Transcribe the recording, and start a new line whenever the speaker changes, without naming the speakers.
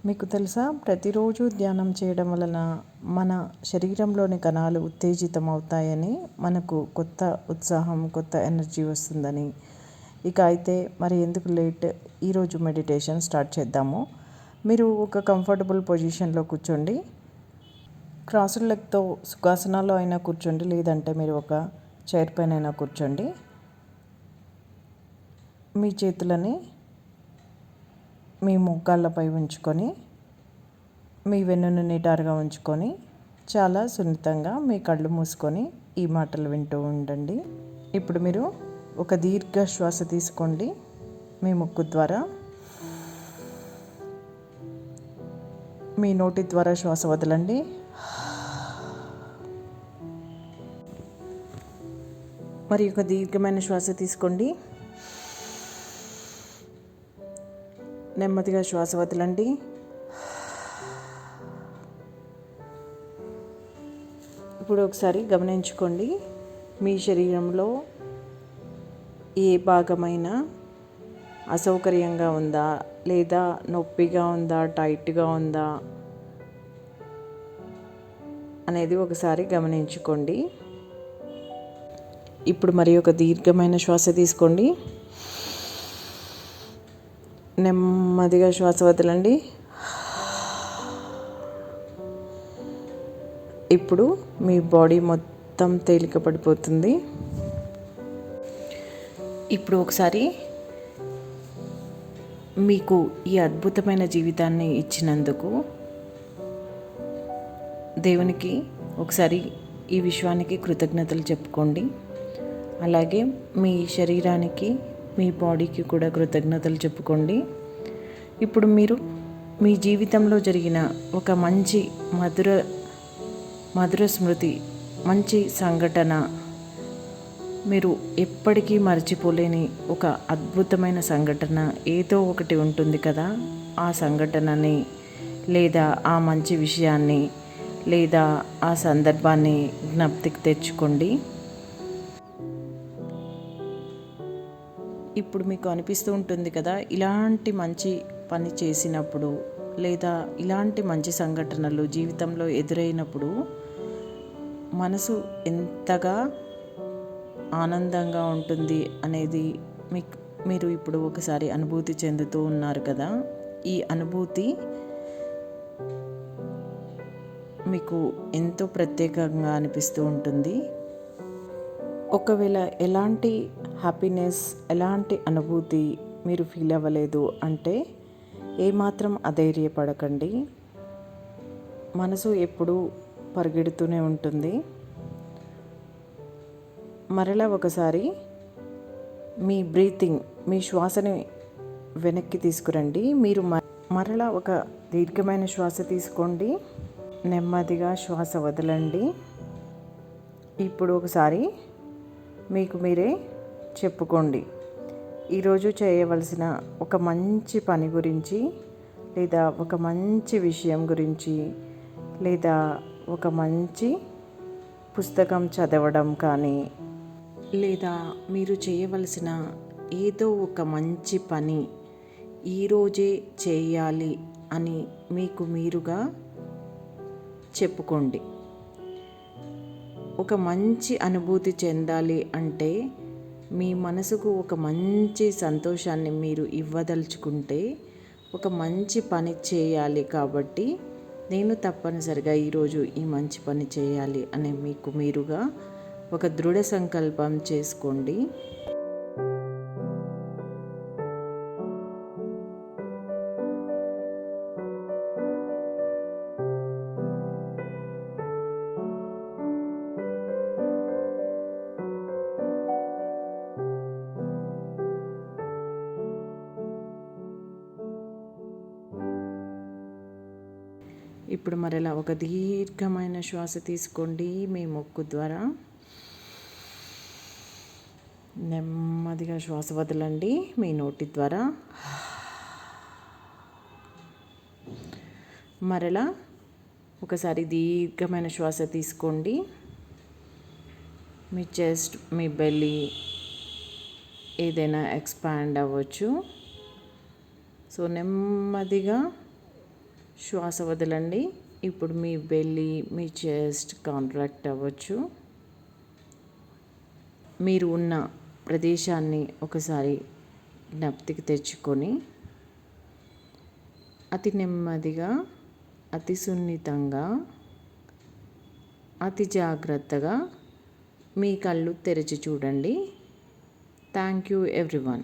మీకు తెలుసా, ప్రతిరోజు ధ్యానం చేయడం వలన మన శరీరంలోని కణాలు ఉత్తేజితం అవుతాయని, మనకు కొత్త ఉత్సాహం, కొత్త ఎనర్జీ వస్తుందని. ఇక అయితే మరి ఎందుకు లేట్, ఈరోజు మెడిటేషన్ స్టార్ట్ చేద్దాము. మీరు ఒక కంఫర్టబుల్ పొజిషన్లో కూర్చోండి. క్రాస్డ్ లెగ్తో సుఖాసనాల్లో అయినా కూర్చోండి, లేదంటే మీరు ఒక చైర్ పైన అయినా కూర్చోండి. మీ చేతులని మీ మోకాళ్ళపై ఉంచుకొని, మీ వెన్నును నిటారుగా ఉంచుకొని, చాలా సున్నితంగా మీ కళ్ళు మూసుకొని ఈ మాటలు వింటూ ఉండండి. ఇప్పుడు మీరు ఒక దీర్ఘ శ్వాస తీసుకోండి. మీ ముక్కు ద్వారా, మీ నోటి ద్వారా శ్వాస వదలండి. మరి ఒక దీర్ఘమైన శ్వాస తీసుకోండి. నెమ్మదిగా శ్వాస వదలండి. ఇప్పుడు ఒకసారి గమనించుకోండి, మీ శరీరంలో ఏ భాగమైనా అసౌకర్యంగా ఉందా, లేదా నొప్పిగా ఉందా, టైట్గా ఉందా అనేది ఒకసారి గమనించుకోండి. ఇప్పుడు మరి ఒక దీర్ఘమైన శ్వాస తీసుకోండి. నెమ్మదిగా శ్వాస వదలండి. ఇప్పుడు మీ బాడీ మొత్తం తేలిక పడిపోతుంది. ఇప్పుడు ఒకసారి మీకు ఈ అద్భుతమైన జీవితాన్ని ఇచ్చినందుకు దేవునికి ఒకసారి ఈ విశ్వానికి కృతజ్ఞతలు చెప్పుకోండి. అలాగే మీ శరీరానికి, మీ బాడీకి కూడా కృతజ్ఞతలు చెప్పుకోండి. ఇప్పుడు మీరు మీ జీవితంలో జరిగిన ఒక మంచి మధుర స్మృతి, మంచి సంఘటన, మీరు ఎప్పటికీ మర్చిపోలేని ఒక అద్భుతమైన సంఘటన ఏదో ఒకటి ఉంటుంది కదా. ఆ సంఘటనని, లేదా ఆ మంచి విషయాన్ని, లేదా ఆ సందర్భాన్ని జ్ఞప్తికి తెచ్చుకోండి. ఇప్పుడు మీకు అనిపిస్తూ ఉంటుంది కదా, ఇలాంటి మంచి పని చేసినప్పుడు, లేదా ఇలాంటి మంచి సంఘటనలు జీవితంలో ఎదురైనప్పుడు మనసు ఎంతగా ఆనందంగా ఉంటుంది అనేది మీరు ఇప్పుడు ఒకసారి అనుభూతి చెందుతూ ఉన్నారు కదా. ఈ అనుభూతి మీకు ఎంతో ప్రత్యేకంగా అనిపిస్తూ ఉంటుంది. ఒకవేళ ఎలాంటి హ్యాపీనెస్, ఎలాంటి అనుభూతి మీరు ఫీల్ అవ్వలేదు అంటే ఏమాత్రం అధైర్యపడకండి. మనసు ఎప్పుడూ పరిగెడుతూనే ఉంటుంది. మరలా ఒకసారి మీ బ్రీతింగ్, మీ శ్వాసని వెనక్కి తీసుకురండి. మీరు మరలా ఒక దీర్ఘమైన శ్వాస తీసుకోండి. నెమ్మదిగా శ్వాస వదలండి. ఇప్పుడు ఒకసారి మీకు మీరే చెప్పుకోండి, ఈరోజు చేయవలసిన ఒక మంచి పని గురించి, లేదా ఒక మంచి విషయం గురించి, లేదా ఒక మంచి పుస్తకం చదవడం కానీ, లేదా మీరు చేయవలసిన ఏదో ఒక మంచి పని ఈరోజే చేయాలి అని మీకు మీరుగా చెప్పుకోండి. ఒక మంచి అనుభూతి చెందాలి అంటే, మీ మనసుకు ఒక మంచి సంతోషాన్ని మీరు ఇవ్వదలుచుకుంటే ఒక మంచి పని చేయాలి. కాబట్టి నేను తప్పనిసరిగా ఈరోజు ఈ మంచి పని చేయాలి అని మీకు మీరుగా ఒక దృఢ సంకల్పం చేసుకోండి. ఇప్పుడు మరలా ఒక దీర్ఘమైన శ్వాస తీసుకోండి. మీ ముక్కు ద్వారా నెమ్మదిగా శ్వాస వదలండి. మీ నోటి ద్వారా మరలా ఒకసారి దీర్ఘమైన శ్వాస తీసుకోండి. మీ చెస్ట్, మీ బెల్లీ ఏదైనా ఎక్స్పాండ్ అవ్వచ్చు. సో నెమ్మదిగా శ్వాస వదలండి. ఇప్పుడు మీ బెల్లీ, మీ చెస్ట్ కాంట్రాక్ట్ అవ్వచ్చు. మీరు ఉన్న ప్రదేశాన్ని ఒకసారి జ్ఞప్తికి తెచ్చుకొని అతి నెమ్మదిగా, అతి సున్నితంగా, అతి జాగ్రత్తగా మీ కళ్ళు తెరిచి చూడండి. Thank you everyone.